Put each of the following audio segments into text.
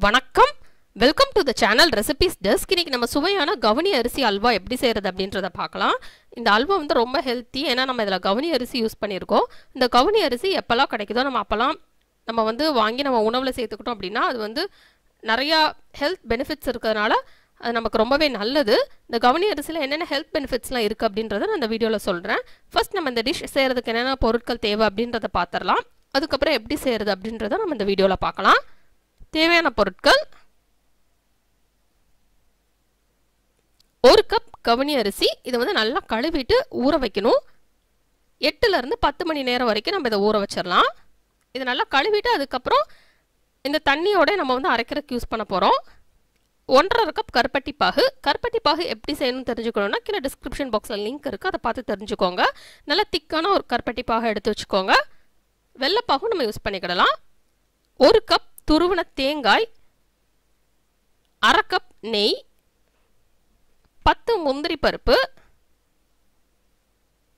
வணக்கம், welcome to the channel recipes desk. இன்னைக்கு நம்ம சுவையான கவுனி அரிசி அல்வா எப்படி செய்கிறது அப்படின்றத பார்க்கலாம். இந்த அல்வா வந்து ரொம்ப ஹெல்த்தி, ஏன்னா நம்ம இதில் கவுனி அரிசி யூஸ் பண்ணியிருக்கோம். இந்த கவுனி அரிசி எப்போல்லாம் கிடைக்குதோ அப்போல்லாம் நம்ம வந்து வாங்கி நம்ம உணவில் சேர்த்துக்கிட்டோம் அப்படின்னா அது வந்து நிறையா ஹெல்த் பெனிஃபிட்ஸ் இருக்கிறதுனால அது நமக்கு ரொம்பவே நல்லது. இந்த கவுனி அரிசியில் என்னென்ன ஹெல்த் பெனிஃபிட்ஸ்லாம் இருக்குது அப்படின்றத நான் இந்த வீடியோவில் சொல்கிறேன். ஃபர்ஸ்ட் நம்ம இந்த டிஷ் செய்கிறதுக்கு என்னென்ன பொருட்கள் தேவை அப்படின்றத பார்த்துடலாம். அதுக்கப்புறம் எப்படி செய்கிறது அப்படின்றத நம்ம இந்த வீடியோவில் பார்க்கலாம். தேவையான பொருட்கள்: 1 கப் கவுனி அரிசி. இதை வந்து நல்லா கழுவிட்டு ஊற வைக்கணும். 8லேருந்து 10 மணி நேரம் வரைக்கும் நம்ம இதை ஊற வச்சிடலாம். இதை நல்லா கழுவிட்டு அதுக்கப்புறம் இந்த தண்ணியோட நம்ம வந்து அரைக்கிறதுக்கு யூஸ் பண்ண போகிறோம். 1½ கப் கருப்பட்டி பாகு. கருப்பட்டி பாகு எப்படி செய்யணும்னு தெரிஞ்சுக்கணும்னா கீழே டிஸ்கிரிப்ஷன் பாக்ஸில் லிங்க் இருக்குது, அதை பார்த்து தெரிஞ்சுக்கோங்க. நல்லா திக்கான ஒரு கருப்பட்டி பாகை எடுத்து வச்சுக்கோங்க. வெள்ளைப்பாகும் நம்ம யூஸ் பண்ணிக்கிடலாம். 1 கப் துருவன தேங்காய், 1/2 கப் நெய், 10 முந்திரி பருப்பு,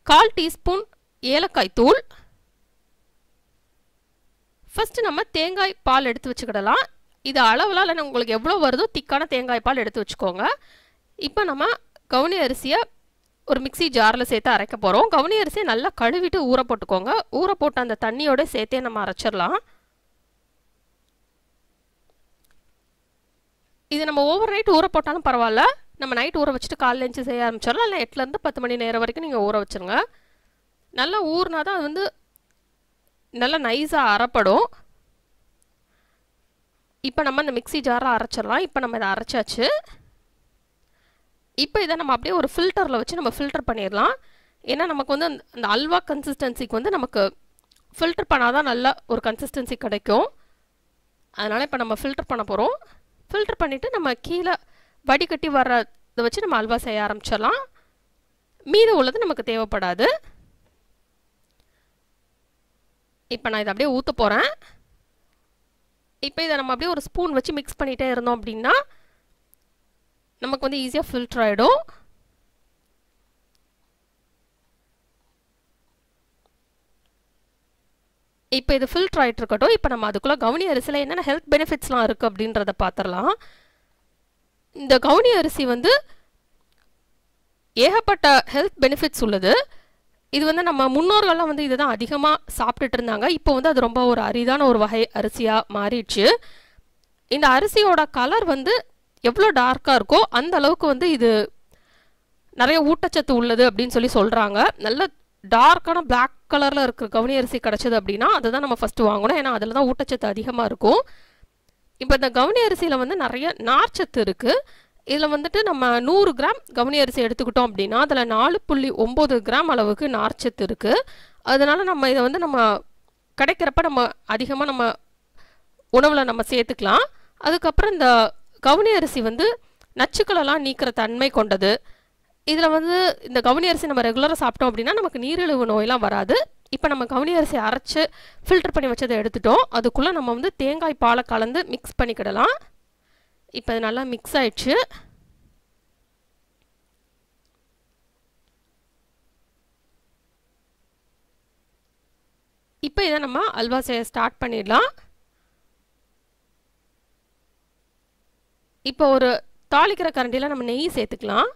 1/4 டீஸ்பூன் ஏலக்காய் தூள். ஃபர்ஸ்ட் நம்ம தேங்காய் பால் எடுத்து வச்சுக்கிடலாம். இது அளவுலாம் இல்லை, உங்களுக்கு எவ்வளோ வருதோ திக்கான தேங்காய் பால் எடுத்து வச்சுக்கோங்க. இப்போ நம்ம கவுனி அரிசியை ஒரு மிக்சி ஜாரில் சேர்த்து அரைக்க போகிறோம். கவுனி அரிசியை நல்லா கழுவிட்டு ஊற போட்டுக்கோங்க. ஊற போட்டு அந்த தண்ணியோட சேர்த்தே நம்ம அரைச்சிடலாம். இது நம்ம ஓவர் நைட் ஊற போட்டாலும் பரவாயில்ல, நம்ம நைட் ஊற வச்சுட்டு காலைல எழுந்து செய்ய ஆரம்பிச்சிடலாம். இல்லை 8லேருந்து 10 மணி நேரம் வரைக்கும் நீங்கள் ஊற வச்சுருங்க. நல்லா ஊறினா தான் அது வந்து நல்லா நைஸாக அரைப்படும். இப்போ நம்ம இந்த மிக்சி ஜாரில் அரைச்சிடலாம். இப்போ நம்ம இதை அரைச்சாச்சு. இப்போ இதை நம்ம அப்படியே ஒரு ஃபில்டரில் வச்சு நம்ம ஃபில்டர் பண்ணிடலாம். ஏன்னா நமக்கு வந்து அந்த அல்வா கன்சிஸ்டன்சிக்கு வந்து நமக்கு ஃபில்டர் பண்ணால் தான் நல்ல ஒரு கன்சிஸ்டன்சி கிடைக்கும். அதனால் இப்போ நம்ம ஃபில்டர் பண்ண போகிறோம். ஃபில்டர் பண்ணிவிட்டு நம்ம கீழே வடிகட்டி வர்றதை வச்சு நம்ம அல்வா செய்ய ஆரம்பிச்சிடலாம். மீதம் உள்ளது நமக்கு தேவைப்படாது. இப்போ நான் இதை அப்படியே ஊற்ற போகிறேன். இப்போ இதை நம்ம அப்படியே ஒரு ஸ்பூன் வச்சு மிக்ஸ் பண்ணிகிட்டே இருந்தோம் அப்படின்னா நமக்கு வந்து ஈஸியாக ஃபில்டர் ஆகிடும். இப்போ இது ஃபில்டர் ஆகிட்டு இருக்கட்டும். இப்போ நம்ம அதுக்குள்ளே கவுனி அரிசியில் என்னென்ன ஹெல்த் பெனிஃபிட்ஸ்லாம் இருக்குது அப்படின்றத பார்த்துடலாம். இந்த கவுனி அரிசி வந்து ஏகப்பட்ட ஹெல்த் பெனிஃபிட்ஸ் உள்ளது. இது வந்து நம்ம முன்னோர்கள்லாம் வந்து இதை தான் அதிகமாக சாப்பிட்டுட்டு இருந்தாங்க. இப்போ வந்து அது ரொம்ப ஒரு அரிதான ஒரு வகை அரிசியாக மாறிடுச்சு. இந்த அரிசியோட கலர் வந்து எவ்வளோ டார்க்காக இருக்கோ அந்த அளவுக்கு வந்து இது நிறைய ஊட்டச்சத்து உள்ளது அப்படின்னு சொல்கிறாங்க. நல்ல டார்க்கான பிளாக் கலரில் இருக்கிற கவுனி அரிசி கிடச்சிது அப்படின்னா அதுதான் நம்ம ஃபஸ்ட்டு வாங்கணும். ஏன்னா அதில் தான் ஊட்டச்சத்து அதிகமாக இருக்கும். இப்போ இந்த கவுனி அரிசியில் வந்து நிறைய நார்ச்சத்து இருக்குது. இதில் வந்துட்டு நம்ம 100 கிராம் கவுனி அரிசி எடுத்துக்கிட்டோம் அப்படின்னா அதில் 4.9 கிராம் அளவுக்கு நார்ச்சத்து இருக்குது. அதனால் நம்ம இதை வந்து நம்ம கிடைக்கிறப்ப நம்ம அதிகமாக நம்ம உணவில் நம்ம சேர்த்துக்கலாம். அதுக்கப்புறம் இந்த கவுனி அரிசி வந்து நச்சுக்களெல்லாம் நீக்கிற தன்மை கொண்டது. இதில் வந்து இந்த கவுனி அரிசி நம்ம ரெகுலராக சாப்பிட்டோம் அப்படின்னா நமக்கு நீரிழிவு நோயெல்லாம் வராது. இப்போ நம்ம கவுனி அரிசி அரைச்சி ஃபில்டர் பண்ணி வச்சதை எடுத்துட்டோம். அதுக்குள்ளே நம்ம வந்து தேங்காய் பாலை கலந்து மிக்ஸ் பண்ணிக்கிடலாம். இப்போ இது நல்லா மிக்ஸ் ஆயிடுச்சு. இப்போ இதை நம்ம அல்வா செய்ய ஸ்டார்ட் பண்ணிடலாம். இப்போ ஒரு தாளிக்கிற கரண்டியில் நம்ம நெய் சேர்த்துக்கலாம்.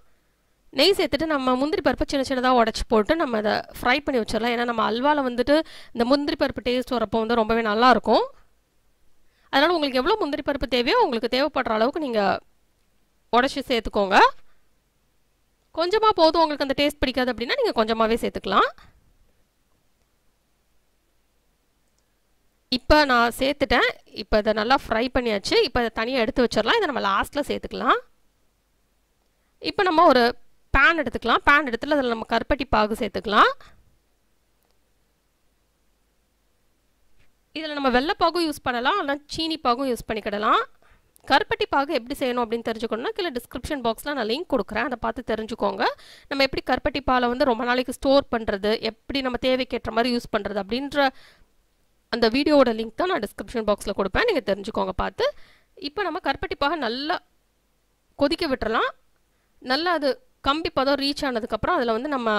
நெய் சேர்த்துட்டு நம்ம முந்திரி பருப்பு சின்ன சின்னதாக உடச்சி போட்டு நம்ம அதை ஃப்ரை பண்ணி வச்சிடலாம். ஏன்னா நம்ம அல்வாவில் வந்துட்டு இந்த முந்திரி பருப்பு டேஸ்ட் வரப்போ வந்து ரொம்பவே நல்லாயிருக்கும். அதனால் உங்களுக்கு எவ்வளோ முந்திரி பருப்பு தேவையோ உங்களுக்கு தேவைப்படுற அளவுக்கு நீங்கள் உடச்சி சேர்த்துக்கோங்க. கொஞ்சமாக போதும், உங்களுக்கு அந்த டேஸ்ட் பிடிக்காது அப்படின்னா நீங்கள் கொஞ்சமாகவே சேர்த்துக்கலாம். இப்போ நான் சேர்த்துட்டேன். இப்போ இதை நல்லா ஃப்ரை பண்ணியாச்சு. இப்போ இதை தனியாக எடுத்து வச்சிடலாம். இதை நம்ம லாஸ்ட்டில் சேர்த்துக்கலாம். இப்போ நம்ம ஒரு பேன் எடுத்துக்கலாம். பேன் எடுத்துல அதில் நம்ம கருப்பட்டி பாகு சேர்த்துக்கலாம். இதில் நம்ம வெள்ளைப்பாகும் யூஸ் பண்ணலாம், இல்லை சீனி பாகும் யூஸ் பண்ணிக்கிடலாம். கருப்பட்டி பாகு எப்படி செய்யணும் அப்படின்னு தெரிஞ்சுக்கணும்னா கீழே டிஸ்கிரிப்ஷன் பாக்ஸில் நான் லிங்க் கொடுக்குறேன், அதை பார்த்து தெரிஞ்சுக்கோங்க. நம்ம எப்படி கருப்பட்டி பாலை வந்து ரொம்ப நாளைக்கு ஸ்டோர் பண்ணுறது, எப்படி நம்ம தேவைக்கேற்ற மாதிரி யூஸ் பண்ணுறது அப்படின்ற அந்த வீடியோவோட லிங்க் தான் நான் டிஸ்கிரிப்ஷன் பாக்ஸில் கொடுப்பேன், நீங்கள் தெரிஞ்சுக்கோங்க பார்த்து. இப்போ நம்ம கருப்பட்டி பாகை நல்லா கொதிக்க விட்டுறலாம். நல்லா அது கம்பி பதம் ரீச் ஆனதுக்கப்புறம் அதில் வந்து நம்ம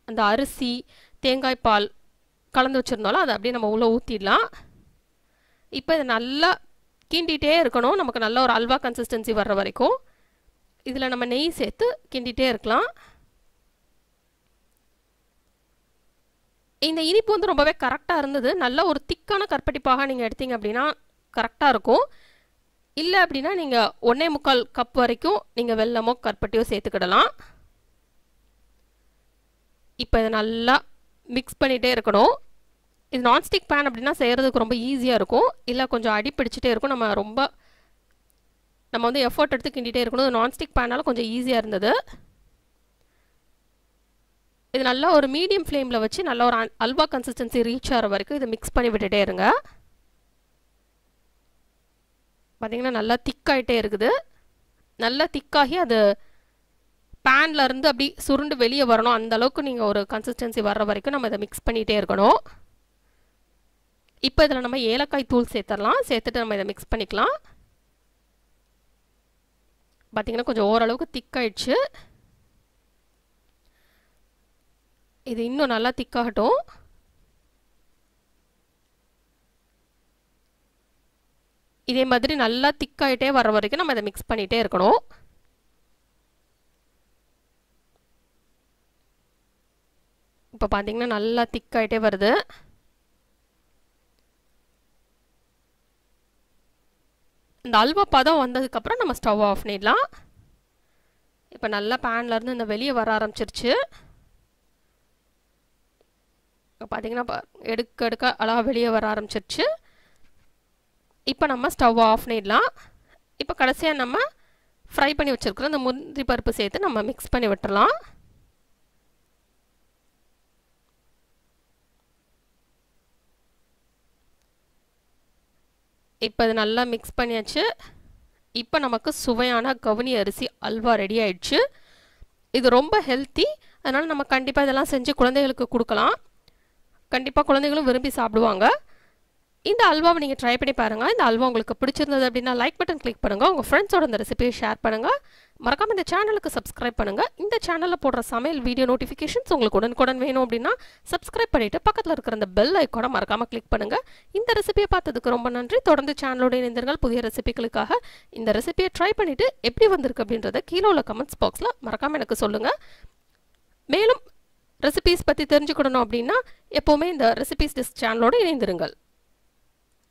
அந்த அரிசி தேங்காய் பால் கலந்து வச்சுருந்தாலும் அதை அப்படியே நம்ம உள்ளே ஊற்றிடலாம். இப்போ இதை நல்லா கிண்டிகிட்டே இருக்கணும். நமக்கு நல்ல ஒரு அல்வா கன்சிஸ்டன்சி வர்ற வரைக்கும் இதில் நம்ம நெய் சேர்த்து கிண்டிகிட்டே இருக்கலாம். இந்த இனிப்பு வந்து ரொம்பவே கரெக்டாக இருந்தது. நல்ல ஒரு திக்கான கற்பட்டிப்பாக நீங்கள் எடுத்தீங்க அப்படின்னா கரெக்டாக இருக்கும். இல்லை அப்படின்னா நீங்கள் 1.25 கப் வரைக்கும் நீங்கள் வெல்லமோ கற்பட்டியோ சேர்த்துக்கிடலாம். இப்போ இதை நல்லா மிக்ஸ் பண்ணிகிட்டே இருக்கணும். இது நான்ஸ்டிக் பேன் அப்படின்னா செய்கிறதுக்கு ரொம்ப ஈஸியாக இருக்கும். இல்லை கொஞ்சம் அடி பிடிச்சிட்டே இருக்கும். நம்ம வந்து எஃபோர்ட் எடுத்து கிண்டிகிட்டே இருக்கணும். நான்ஸ்டிக் பேனால் கொஞ்சம் ஈஸியாக இருந்தது. இது நல்லா ஒரு மீடியம் ஃப்ளேமில் வச்சு நல்ல ஒரு அல்வா கன்சிஸ்டன்சி ரீச் ஆகிற வரைக்கும் இதை மிக்ஸ் பண்ணி விட்டுட்டே இருங்க. பார்த்திங்கன்னா நல்லா திக்காயிட்டே இருக்குது. நல்லா திக்காகி அது பேன்லேருந்து அப்படி சுருண்டு வெளியே வரணும். அந்த அளவுக்கு நீங்கள் ஒரு கன்சிஸ்டன்சி வர்ற வரைக்கும் நம்ம இதை மிக்ஸ் பண்ணிகிட்டே இருக்கணும். இப்போ இதில் நம்ம ஏலக்காய் தூள் சேர்த்துடலாம். சேர்த்துட்டு நம்ம இதை மிக்ஸ் பண்ணிக்கலாம். பார்த்திங்கன்னா கொஞ்சம் ஓரளவுக்கு திக்காயிடுச்சு. இது இன்னும் நல்லா திக்காகட்டும். இதே மாதிரி நல்லா திக்காயிட்டே வர வரைக்கும் நம்ம இதை மிக்ஸ் பண்ணிகிட்டே இருக்கணும். இப்போ பார்த்தீங்கன்னா நல்லா திக்காயிட்டே வருது. இந்த அல்வா பதம் வந்ததுக்கப்புறம் நம்ம ஸ்டவ் ஆஃப் பண்ணிடலாம். இப்போ நல்லா பேன்லேருந்து இந்த வெளியே வர ஆரம்பிச்சிருச்சு. பார்த்தீங்கன்னா எடுக்க அழகாக வெளியே வர ஆரம்பிச்சிருச்சு. இப்போ நம்ம ஸ்டவ் ஆஃப் பண்ணிடலாம். இப்போ கடைசியாக நம்ம ஃப்ரை பண்ணி வச்சுருக்குற இந்த முந்திரி பருப்பு சேர்த்து நம்ம மிக்ஸ் பண்ணி விட்டுறலாம். இப்போ இது நல்லா மிக்ஸ் பண்ணியாச்சு. இப்போ நமக்கு சுவையான கவுனி அரிசி அல்வா ரெடி ஆயிடுச்சு. இது ரொம்ப ஹெல்த்தி. அதனால் நம்ம கண்டிப்பாக இதெல்லாம் செஞ்சு குழந்தைகளுக்கு கொடுக்கலாம். கண்டிப்பாக குழந்தைகளும் விரும்பி சாப்பிடுவாங்க. இந்த அல்வாவை நீங்கள் ட்ரை பண்ணி பாருங்கள். இந்த அல்வா உங்களுக்கு பிடிச்சிருந்தது அப்படின்னா லைக் பட்டன் கிளிக் பண்ணுங்கள். உங்கள் ஃப்ரெண்ட்ஸோட இந்த ரெசிபியை ஷேர் பண்ணுங்கள். மறக்காமல் இந்த சேனலுக்கு சப்ஸ்கிரைப் பண்ணுங்கள். இந்த சேனலில் போடுற சமையல் வீடியோ நோட்டிஃபிகேஷன்ஸ் உங்களுக்கு உடனுக்குடன் வேணும் அப்படின்னா சப்ஸ்கிரைப் பண்ணிவிட்டு பக்கத்தில் இருக்கிற அந்த பெல் ஐக்கானை மறக்காமல் கிளிக் பண்ணுங்கள். இந்த ரெசிபியை பார்த்ததுக்கு ரொம்ப நன்றி. தொடர்ந்து சேனலோட இணைந்தீர்கள். புதிய ரெசிபிகளுக்காக இந்த ரெசிபியை ட்ரை பண்ணிவிட்டு எப்படி வந்திருக்கு அப்படின்றத கீழே உள்ள கமெண்ட்ஸ் பாக்ஸில் மறக்காமல் எனக்கு சொல்லுங்கள். மேலும் ரெசிபீஸ் பற்றி தெரிஞ்சுக்கணும் அப்படின்னா எப்போவுமே இந்த ரெசிபீஸ் டிஸ்க் சேனலோடு இணைந்திருங்கள்.